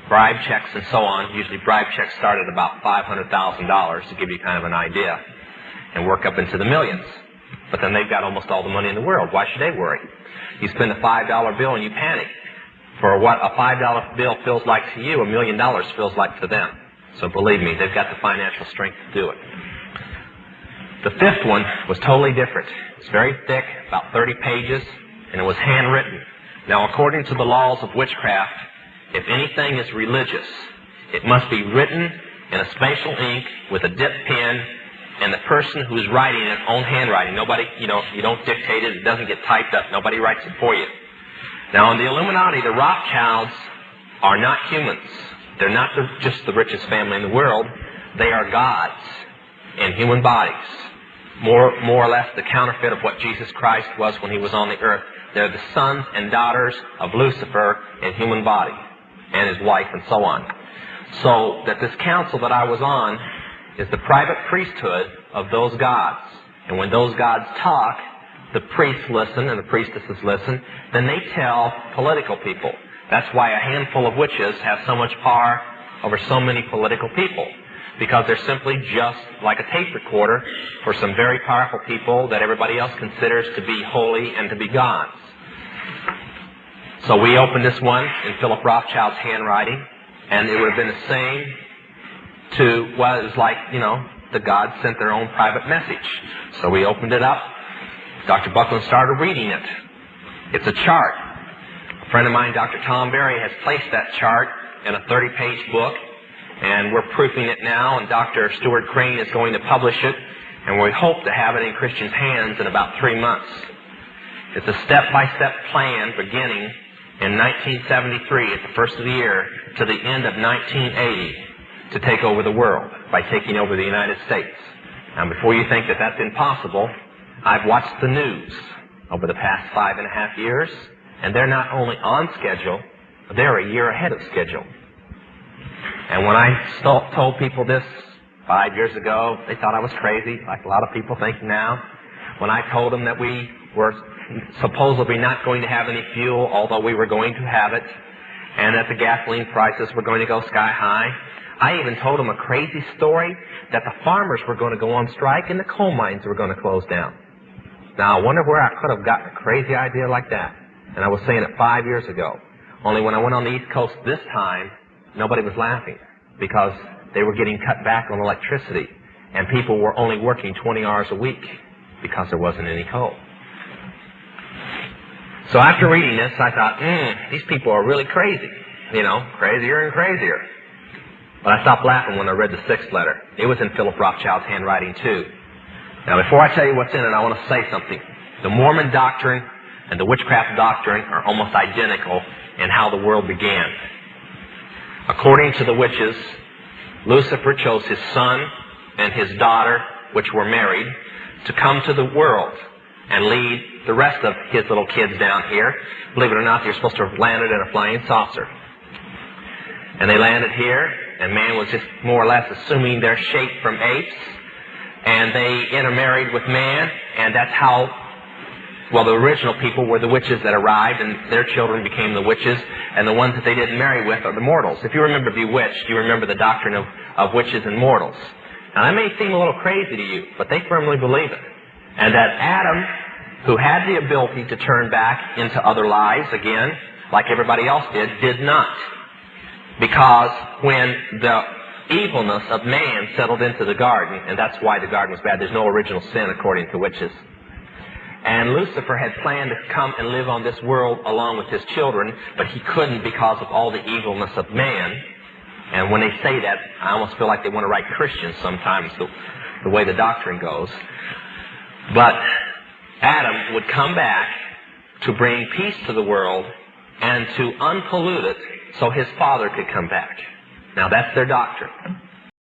bribe checks and so on. Usually bribe checks start at about $500,000 to give you kind of an idea and work up into the millions. But then they've got almost all the money in the world. Why should they worry? You spend a $5 bill and you panic. For what a $5 bill feels like to you, $1 million feels like to them. So believe me, they've got the financial strength to do it. The fifth one was totally different. It's very thick, about 30 pages, and it was handwritten. Now, according to the laws of witchcraft, if anything is religious, it must be written in a special ink with a dip pen, and the person who's writing it, own handwriting. Nobody, you don't dictate it. It doesn't get typed up. Nobody writes it for you. Now, in the Illuminati, the Rothschilds are not humans. They're not just the richest family in the world. They are gods in human bodies. More or less the counterfeit of what Jesus Christ was when he was on the earth. They're the sons and daughters of Lucifer in human body, and his wife and so on. So that this council that I was on is the private priesthood of those gods. And when those gods talk, the priests listen and the priestesses listen. Then they tell political people. That's why a handful of witches have so much power over so many political people. Because they're simply just like a tape recorder for some very powerful people that everybody else considers to be holy and to be gods. So we opened this one in Philip Rothschild's handwriting, and it would have been the same to, well, it was like, the gods sent their own private message. So we opened it up. Dr. Buckland started reading it. It's a chart. A friend of mine, Dr. Tom Berry, has placed that chart in a 30-page book, and we're proofing it now, and Dr. Stuart Crane is going to publish it, and we hope to have it in Christians' hands in about 3 months. It's a step-by-step plan beginning in 1973 at the first of the year to the end of 1980 to take over the world by taking over the United States. Now, before you think that that's impossible, I've watched the news over the past 5.5 years, and they're not only on schedule, they're a year ahead of schedule. And when I told people this 5 years ago, they thought I was crazy, like a lot of people think now. When I told them that we were supposedly not going to have any fuel, although we were going to have it, and that the gasoline prices were going to go sky high, I even told them a crazy story that the farmers were going to go on strike and the coal mines were going to close down. Now, I wonder where I could have gotten a crazy idea like that. And I was saying it 5 years ago. Only when I went on the East Coast this time, nobody was laughing because they were getting cut back on electricity and people were only working 20 hours a week because there wasn't any coal. So after reading this, I thought, these people are really crazy. Crazier and crazier. But I stopped laughing when I read the sixth letter. It was in Philip Rothschild's handwriting too. Now, before I tell you what's in it, I want to say something. The Mormon doctrine and the witchcraft doctrine are almost identical in how the world began. According to the witches, Lucifer chose his son and his daughter, which were married, to come to the world and lead the rest of his little kids down here. Believe it or not, they're supposed to have landed in a flying saucer. And they landed here, and man was just more or less assuming their shape from apes, and they intermarried with man, and that's how, the original people were the witches that arrived, and their children became the witches, and the ones that they didn't marry with are the mortals. If you remember Bewitched, you remember the doctrine of witches and mortals. Now, that may seem a little crazy to you, but they firmly believe it. And that Adam, who had the ability to turn back into other lives again, like everybody else did not. Because when the evilness of man settled into the garden, and that's why the garden was bad, there's no original sin according to witches. And Lucifer had planned to come and live on this world along with his children, but he couldn't because of all the evilness of man. And when they say that, I almost feel like they want to write Christians sometimes, the way the doctrine goes. But Adam would come back to bring peace to the world and to unpollute it so his father could come back. Now, that's their doctrine.